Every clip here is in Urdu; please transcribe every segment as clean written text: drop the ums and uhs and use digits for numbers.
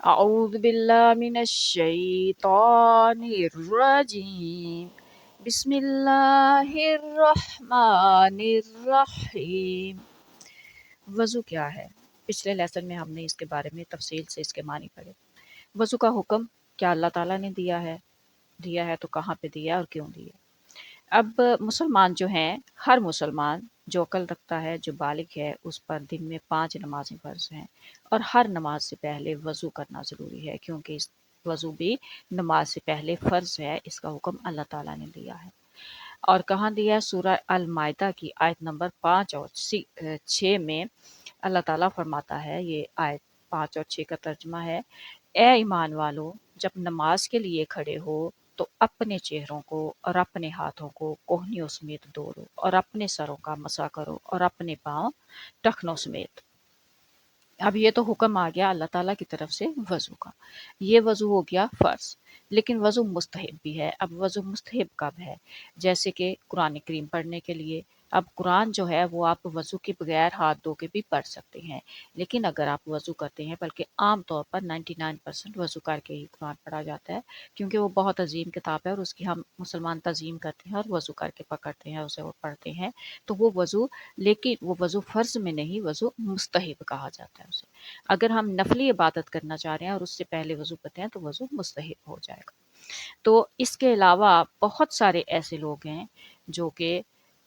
أعوذ بالله من الشيطان الرجيم بسم اللہ الرحمن الرحیم۔ وضو کیا ہے؟ پچھلے لیسن میں ہم نے اس کے بارے میں تفصیل سے اس کے معنی پڑھے۔ وضو کا حکم کیا اللہ تعالیٰ نے دیا ہے تو کہاں پہ دیا اور کیوں دیا؟ اب مسلمان جو ہیں، ہر مسلمان جو عقل رکھتا ہے، جو بالغ ہے، اس پر دن میں 5 نمازیں فرض ہیں، اور ہر نماز سے پہلے وضو کرنا ضروری ہے، کیونکہ اس وضو بھی نماز سے پہلے فرض ہے۔ اس کا حکم اللہ تعالیٰ نے دیا ہے۔ اور کہاں دیا ہے؟ سورہ المائدہ کی آیت نمبر 5 اور 6 میں اللہ تعالیٰ فرماتا ہے، یہ آیت 5 اور 6 کا ترجمہ ہے: اے ایمان والو، جب نماز کے لیے کھڑے ہو تو اپنے چہروں کو اور اپنے ہاتھوں کو کوہنیوں سمیت دھو لو، اور اپنے سروں کا مسح کرو، اور اپنے پاؤں ٹخنوں سمیت۔ اب یہ تو حکم آ گیا اللہ تعالیٰ کی طرف سے وضو کا۔ یہ وضو ہو گیا فرض، لیکن وضو مستحب بھی ہے۔ اب وضو مستحب کب ہے؟ جیسے کہ قرآن کریم پڑھنے کے لیے۔ اب قرآن جو ہے وہ آپ وضو کے بغیر ہاتھ دھو کے بھی پڑھ سکتے ہیں، لیکن اگر آپ وضو کرتے ہیں، بلکہ عام طور پر 99% وضو کر کے ہی قرآن پڑھا جاتا ہے، کیونکہ وہ بہت عظیم کتاب ہے اور اس کی ہم مسلمان تعظیم کرتے ہیں اور وضو کر کے پکڑتے ہیں اسے اور پڑھتے ہیں، تو وہ وضو، لیکن وہ وضو فرض میں نہیں، وضو مستحب کہا جاتا ہے اسے۔ اگر ہم نفلی عبادت کرنا چاہ رہے ہیں اور اس سے پہلے وضو کرتے ہیں تو وضو مستحب ہو جائے گا۔ تو اس کے علاوہ بہت سارے ایسے لوگ ہیں جو کہ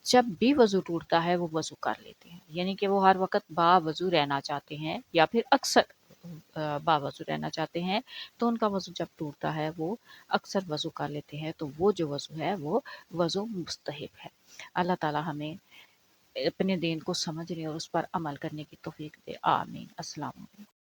جب بھی وضو ٹوٹتا ہے وہ وضو کر لیتے ہیں، یعنی کہ وہ ہر وقت با وضو رہنا چاہتے ہیں، یا پھر اکثر با وضو رہنا چاہتے ہیں، تو ان کا وضو جب ٹوٹتا ہے وہ اکثر وضو کر لیتے ہیں، تو وہ جو وضو ہے وہ وضو مستحب ہے۔ اللہ تعالی ہمیں اپنے دین کو سمجھنے اور اس پر عمل کرنے کی توفیق دے، آمین۔ السلام علیکم۔